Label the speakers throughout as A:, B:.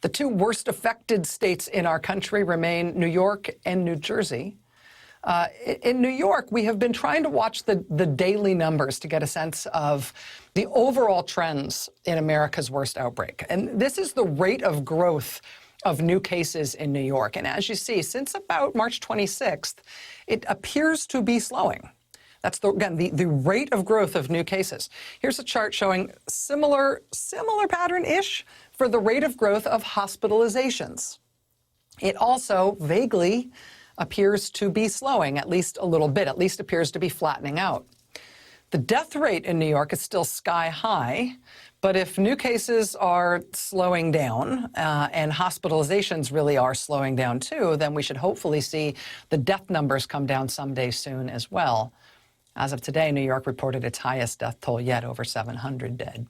A: The two worst affected states in our country remain New York and New Jersey. In New York, we have been trying to watch the daily numbers to get a sense of the overall trends in America's worst outbreak. And this is the rate of growth of new cases in New York. And as you see, since about March 26th, it appears to be slowing. That's, again, the rate of growth of new cases. Here's a chart showing similar pattern-ish for the rate of growth of hospitalizations. It also vaguely appears to be slowing, at least a little bit, at least appears to be flattening out. The death rate in New York is still sky high, but if new cases are slowing down and hospitalizations really are slowing down too, then we should hopefully see the death numbers come down someday soon as well. As of today, New York reported its highest death toll yet, over 700 dead.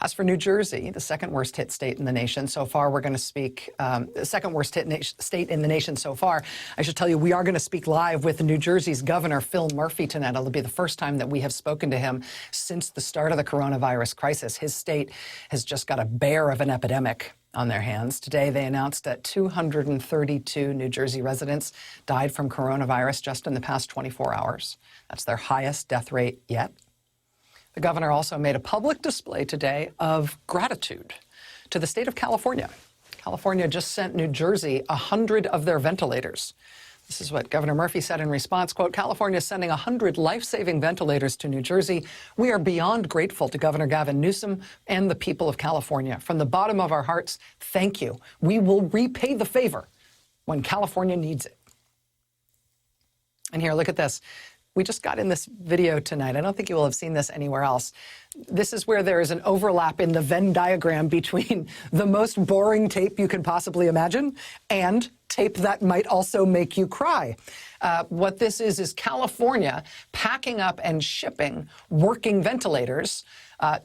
A: As for New Jersey, the second worst hit state in the nation, so far we're going to speak, the second worst hit state in the nation so far. I should tell you, we are going to speak live with New Jersey's Governor Phil Murphy tonight. It'll be the first time that we have spoken to him since the start of the coronavirus crisis. His state has just got a bear of an epidemic on their hands. Today, they announced that 232 New Jersey residents died from coronavirus just in the past 24 hours. That's their highest death rate yet. The governor also made a public display today of gratitude to the state of California. California just sent New Jersey 100 of their ventilators. This is what Governor Murphy said in response, quote, "California is sending 100 life-saving ventilators to New Jersey. We are beyond grateful to Governor Gavin Newsom and the people of California. From the bottom of our hearts, thank you. We will repay the favor when California needs it." And here, look at this. We just got in this video tonight. I don't think you will have seen this anywhere else. This is where there is an overlap in the Venn diagram between the most boring tape you can possibly imagine and tape that might also make you cry. What this is California packing up and shipping working ventilators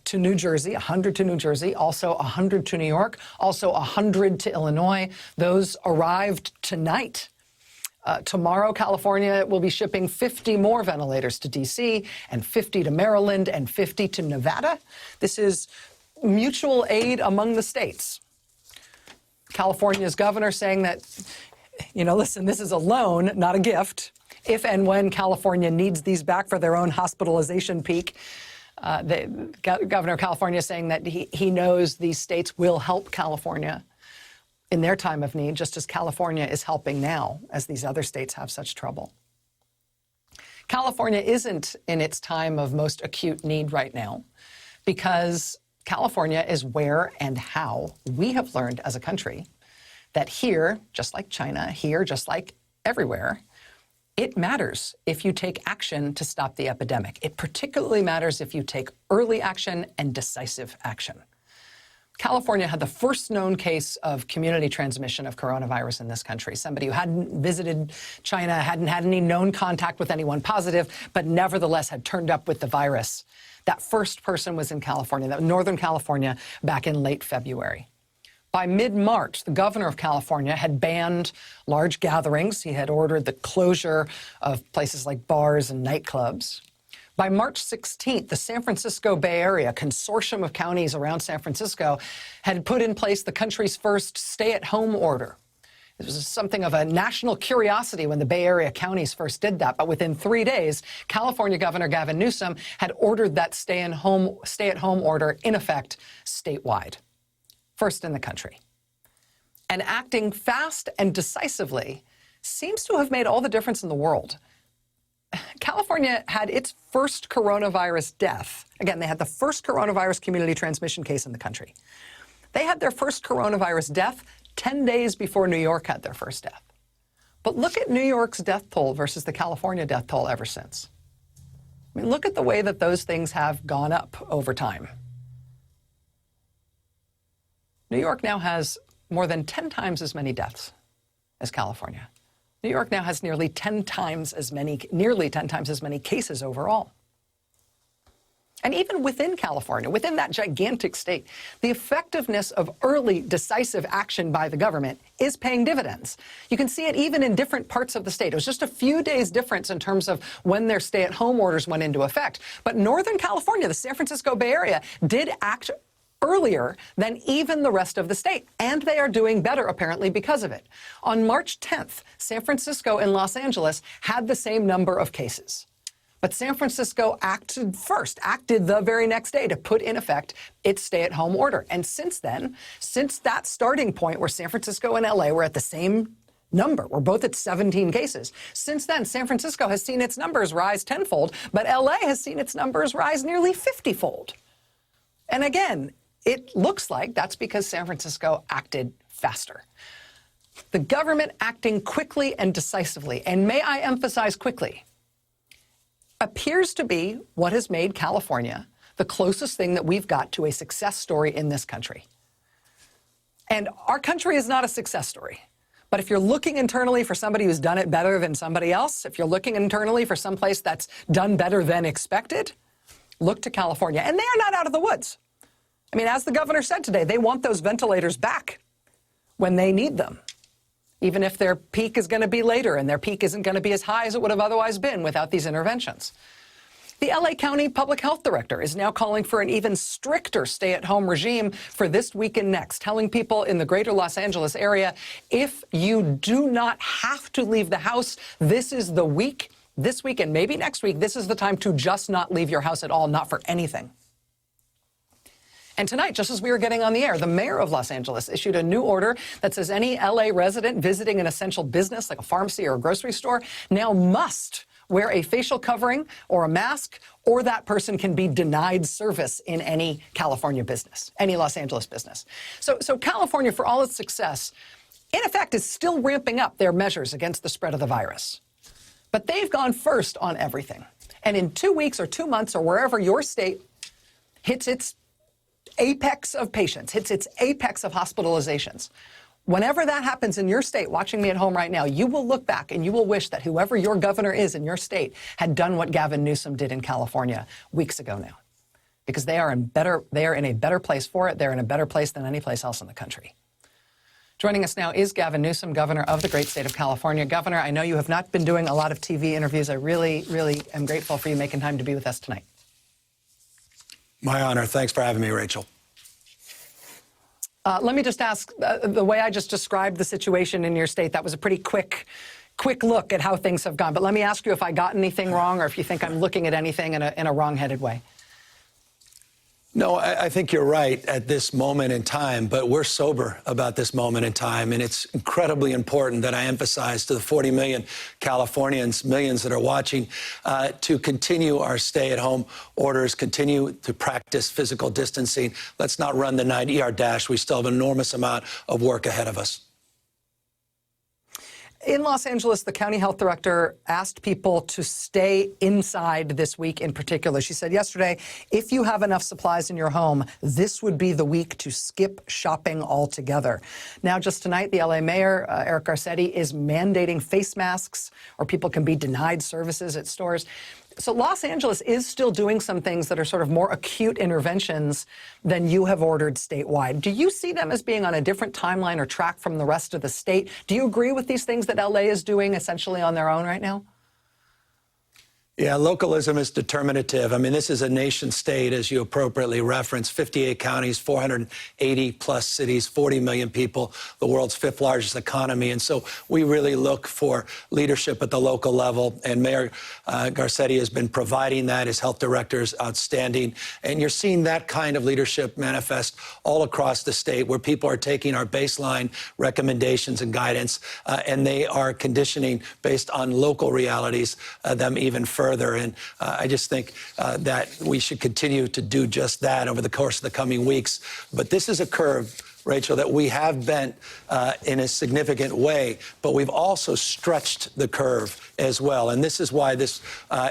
A: to New Jersey, 100 to New Jersey, also 100 to New York, also 100 to Illinois. Those arrived tonight. Tomorrow, California will be shipping 50 more ventilators to D.C. and 50 to Maryland and 50 to Nevada. This is mutual aid among the states. California's governor saying that, you know, listen, this is a loan, not a gift. If and when California needs these back for their own hospitalization peak, the governor of California saying that he knows these states will help California in their time of need, just as California is helping now, as these other states have such trouble. California isn't in its time of most acute need right now, because California is where and how we have learned as a country that here, just like China, here, just like everywhere, it matters if you take action to stop the epidemic. It particularly matters if you take early action and decisive action. California had the first known case of community transmission of coronavirus in this country. Somebody who hadn't visited China, hadn't had any known contact with anyone positive, but nevertheless had turned up with the virus. That first person was in California, that was Northern California, back in late February. By mid-March, the governor of California had banned large gatherings. He had ordered the closure of places like bars and nightclubs. By March 16th, the San Francisco Bay Area, a consortium of counties around San Francisco, had put in place the country's first stay-at-home order. It was something of a national curiosity when the Bay Area counties first did that, but within 3 days, California Governor Gavin Newsom had ordered that stay-at-home order in effect statewide, first in the country. And acting fast and decisively seems to have made all the difference in the world. California had its first coronavirus death. Again, they had the first coronavirus community transmission case in the country. They had their first coronavirus death 10 days before New York had their first death. But look at New York's death toll versus the California death toll ever since. I mean, look at the way that those things have gone up over time. New York now has more than 10 times as many deaths as California. New York now has nearly 10 times as many cases overall. And even within California, within that gigantic state, the effectiveness of early, decisive action by the government is paying dividends. You can see it even in different parts of the state. It was just a few days difference in terms of when their stay-at-home orders went into effect. But Northern California, the San Francisco Bay Area, did act earlier than even the rest of the state. And they are doing better, apparently, because of it. On March 10th, San Francisco and Los Angeles had the same number of cases. But San Francisco acted first, acted the very next day to put in effect its stay-at-home order. And since then, since that starting point where San Francisco and LA were at the same number, we're both at 17 cases. Since then, San Francisco has seen its numbers rise tenfold, but LA has seen its numbers rise nearly 50-fold. And again, it looks like that's because San Francisco acted faster. The government acting quickly and decisively, and may I emphasize quickly, appears to be what has made California the closest thing that we've got to a success story in this country. And our country is not a success story. But if you're looking internally for somebody who's done it better than somebody else, if you're looking internally for someplace that's done better than expected, look to California. And they are not out of the woods. I mean, as the governor said today, they want those ventilators back when they need them, even if their peak is going to be later and their peak isn't going to be as high as it would have otherwise been without these interventions. The LA County Public Health Director is now calling for an even stricter stay-at-home regime for this week and next, telling people in the greater Los Angeles area, if you do not have to leave the house, this is the week, this week and maybe next week, this is the time to just not leave your house at all, not for anything. And tonight, just as we were getting on the air, the mayor of Los Angeles issued a new order that says any LA resident visiting an essential business like a pharmacy or a grocery store now must wear a facial covering or a mask, or that person can be denied service in any California business, any Los Angeles business. So California, for all its success, in effect is still ramping up their measures against the spread of the virus. But they've gone first on everything. And in 2 weeks or 2 months or wherever your state hits its apex of patients, hits its apex of hospitalizations, whenever that happens in your state, watching me at home right now, you will look back and you will wish that whoever your governor is in your state had done what Gavin Newsom did in California weeks ago now. Because they are in a better place for it. They're in a better place than any place else in the country. Joining us now is Gavin Newsom, governor of the great state of California. Governor, I know you have not been doing a lot of TV interviews. I really, really am grateful for you making time to be with us tonight.
B: My honor. Thanks for having me, Rachel.
A: Let me just ask, the way I just described the situation in your state, that was a pretty quick look at how things have gone. But let me ask you if I got anything wrong or if you think I'm looking at anything in a wrong-headed way.
B: No, I think you're right at this moment in time, but we're sober about this moment in time, and it's incredibly important that I emphasize to the 40 million Californians, millions that are watching, to continue our stay-at-home orders, continue to practice physical distancing. Let's not run the 9-yard dash. We still have an enormous amount of work ahead of us.
A: In Los Angeles, the county health director asked people to stay inside this week in particular. She said yesterday, if you have enough supplies in your home, this would be the week to skip shopping altogether. Now, just tonight, the LA mayor, Eric Garcetti, is mandating face masks, or people can be denied services at stores. So Los Angeles is still doing some things that are sort of more acute interventions than you have ordered statewide. Do you see them as being on a different timeline or track from the rest of the state? Do you agree with these things that LA is doing essentially on their own right now?
B: Yeah, localism is determinative. I mean, this is a nation state, as you appropriately referenced, 58 counties, 480 plus cities, 40 million people, the world's 5th largest economy. And so we really look for leadership at the local level. And Mayor Garcetti has been providing that. His health director is outstanding. And you're seeing that kind of leadership manifest all across the state, where people are taking our baseline recommendations and guidance, and they are conditioning based on local realities them even further. And I just think that we should continue to do just that over the course of the coming weeks. But this is a curve, Rachel, that we have bent in a significant way, but we've also stretched the curve as well. And this is why this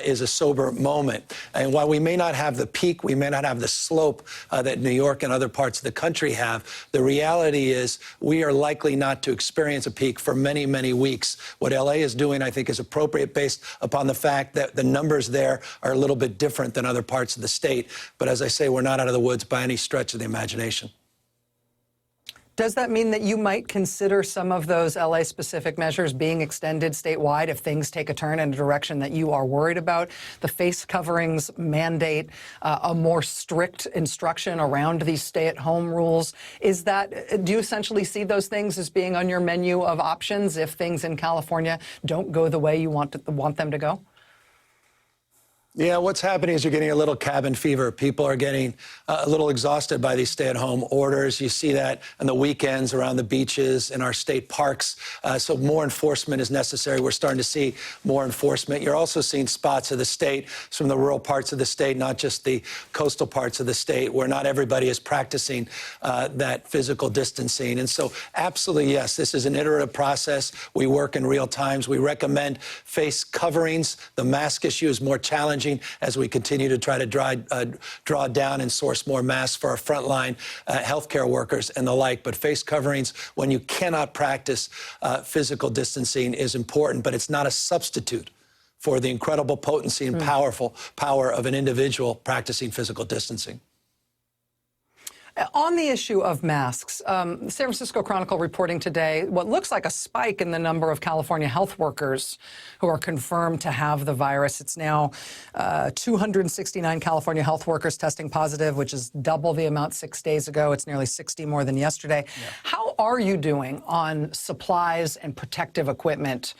B: is a sober moment. And while we may not have the peak, we may not have the slope that New York and other parts of the country have, the reality is we are likely not to experience a peak for many, many weeks. What LA is doing, I think, is appropriate based upon the fact that the numbers there are a little bit different than other parts of the state. But as I say, we're not out of the woods by any stretch of the imagination.
A: Does that mean that you might consider some of those LA-specific measures being extended statewide if things take a turn in a direction that you are worried about? The face coverings mandate, a more strict instruction around these stay-at-home rules. Do you essentially see those things as being on your menu of options if things in California don't go the way you want them to go?
B: Yeah, what's happening is you're getting a little cabin fever. People are getting a little exhausted by these stay-at-home orders. You see that on the weekends around the beaches in our state parks. So more enforcement is necessary. We're starting to see more enforcement. You're also seeing spots of the state from the rural parts of the state, not just the coastal parts of the state, where not everybody is practicing that physical distancing. And so absolutely, yes, this is an iterative process. We work in real times. We recommend face coverings. The mask issue is more challenging as we continue to try to draw down and source more masks for our frontline healthcare workers and the like. But face coverings, when you cannot practice physical distancing, is important, but it's not a substitute for the incredible potency and power of an individual practicing physical distancing.
A: On the issue of masks, the San Francisco Chronicle reporting today what looks like a spike in the number of California health workers who are confirmed to have the virus. It's now 269 California health workers testing positive, which is double the amount 6 days ago. It's nearly 60 more than yesterday. Yeah. How are you doing on supplies and protective equipment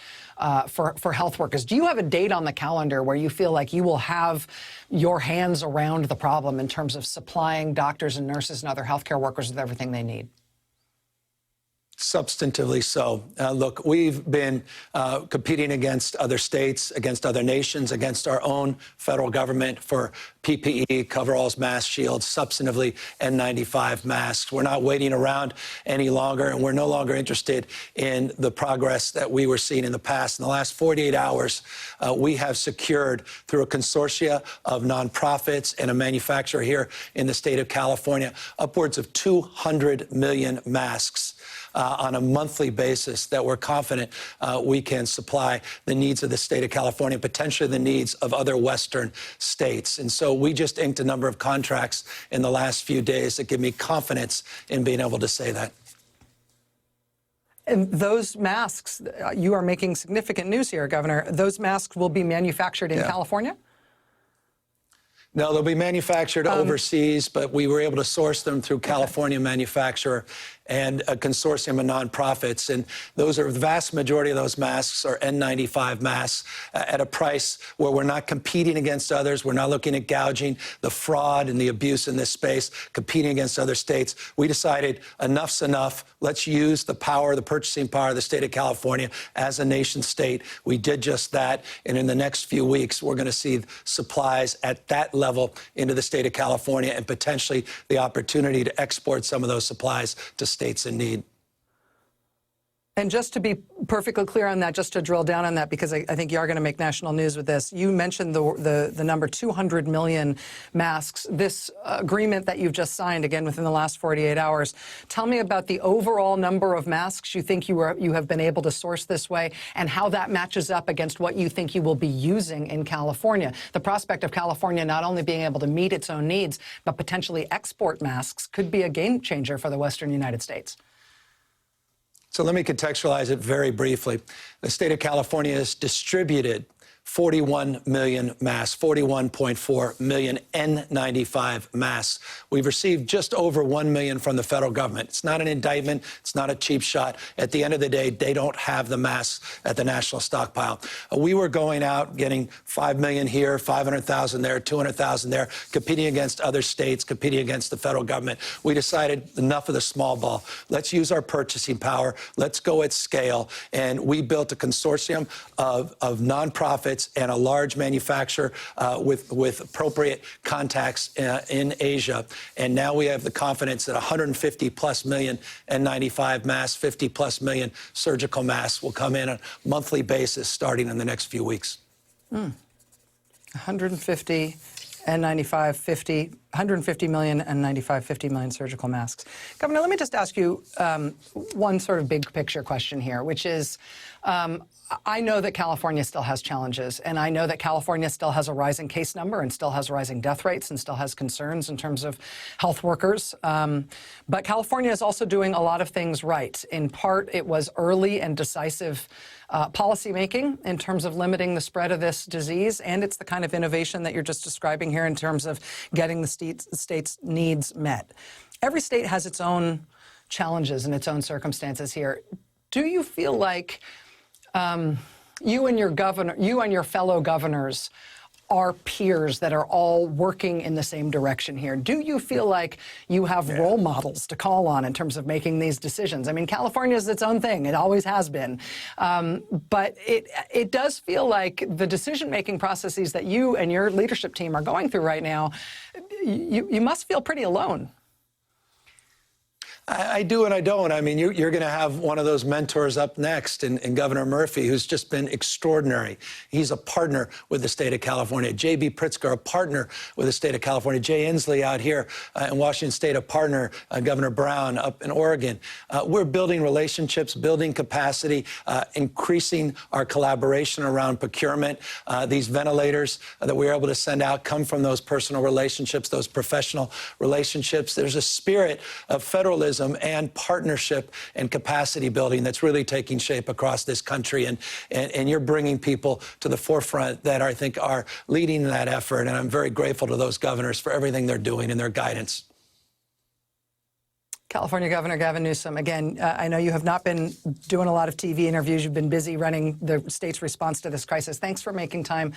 A: for health workers? Do you have a date on the calendar where you feel like you will have your hands around the problem in terms of supplying doctors and nurses and other healthcare workers with everything they need?
B: Substantively so. Look, we've been competing against other states, against other nations, against our own federal government for PPE, coveralls, mask shields, substantively N95 masks. We're not waiting around any longer, and we're no longer interested in the progress that we were seeing in the past. In the last 48 hours, we have secured, through a consortia of nonprofits and a manufacturer here in the state of California, upwards of 200 million masks on a monthly basis that we're confident we can supply the needs of the state of California, potentially the needs of other Western states. And so we just inked a number of contracts in the last few days that give me confidence in being able to say that.
A: And those masks, you are making significant news here, Governor. Those masks will be manufactured in California?
B: No, they'll be manufactured overseas, but we were able to source them through California manufacturer and a consortium of nonprofits. And the vast majority of those masks are N95 masks at a price where we're not competing against others. We're not looking at gouging the fraud and the abuse in this space, competing against other states. We decided enough's enough. Let's use the power, the purchasing power of the state of California as a nation state. We did just that. And in the next few weeks, we're going to see supplies at that level into the state of California and potentially the opportunity to export some of those supplies to states in need.
A: And just to be perfectly clear on that, just to drill down on that, because I think you are going to make national news with this, you mentioned the number 200 million masks. This agreement that you've just signed, again, within the last 48 hours, tell me about the overall number of masks you think you have been able to source this way and how that matches up against what you think you will be using in California. The prospect of California not only being able to meet its own needs, but potentially export masks could be a game changer for the Western United States.
B: So let me contextualize it very briefly. The state of California has distributed 41 million masks, 41.4 million N95 masks. We've received just over 1 million from the federal government. It's not an indictment. It's not a cheap shot. At the end of the day, they don't have the masks at the national stockpile. We were going out getting 5 million here, 500,000 there, 200,000 there, competing against other states, competing against the federal government. We decided enough of the small ball. Let's use our purchasing power. Let's go at scale. And we built a consortium of nonprofits and a large manufacturer with appropriate contacts in Asia. And now we have the confidence that 150 plus million N95 masks, 50 plus million surgical masks will come in on a monthly basis starting in the next few weeks.
A: 150 N95, 150 million N95, 50 million surgical masks. Governor, let me just ask you one sort of big picture question here, which is, I know that California still has challenges, and I know that California still has a rising case number and still has rising death rates and still has concerns in terms of health workers. But California is also doing a lot of things right. In part, it was early and decisive policymaking in terms of limiting the spread of this disease, and it's the kind of innovation that you're just describing here in terms of getting the state's needs met. Every state has its own challenges and its own circumstances here. Do you feel like you and your fellow governors are peers that are all working in the same direction here? Do you feel like you have role models to call on in terms of making these decisions? I mean, California is its own thing. It always has been. But it does feel like the decision-making processes that you and your leadership team are going through right now, you must feel pretty alone.
B: I do and I don't. I mean, you're going to have one of those mentors up next in Governor Murphy, who's just been extraordinary. He's a partner with the state of California. J.B. Pritzker, a partner with the state of California. Jay Inslee out here in Washington State, a partner. Governor Brown up in Oregon. We're building relationships, building capacity, increasing our collaboration around procurement. These ventilators that we're able to send out come from those personal relationships, those professional relationships. There's a spirit of federalism and partnership and capacity building that's really taking shape across this country. And you're bringing people to the forefront that I think are leading that effort. And I'm very grateful to those governors for everything they're doing and their guidance.
A: California Governor Gavin Newsom, again, I know you have not been doing a lot of TV interviews. You've been busy running the state's response to this crisis. Thanks for making time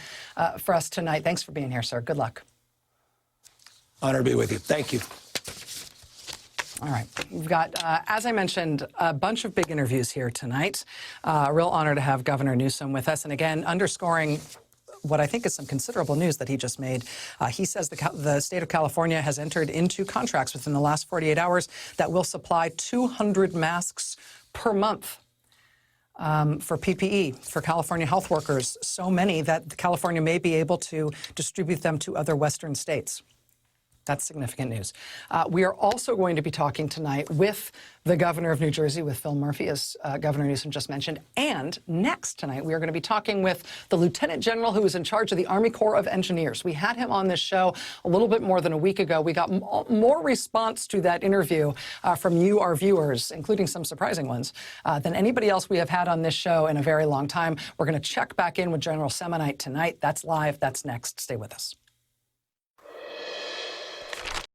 A: for us tonight. Thanks for being here, sir. Good luck.
B: Honor to be with you. Thank you.
A: All right. We've got, as I mentioned, a bunch of big interviews here tonight. A real honor to have Governor Newsom with us. And again, underscoring what I think is some considerable news that he just made. He says the state of California has entered into contracts within the last 48 hours that will supply 200 masks per month for PPE, for California health workers, so many that California may be able to distribute them to other Western states. That's significant news. We are also going to be talking tonight with the governor of New Jersey, with Phil Murphy, as Governor Newsom just mentioned. And next tonight, we are going to be talking with the lieutenant general who is in charge of the Army Corps of Engineers. We had him on this show a little bit more than a week ago. We got more response to that interview from you, our viewers, including some surprising ones, than anybody else we have had on this show in a very long time. We're going to check back in with General Semonite tonight. That's live. That's next. Stay with us.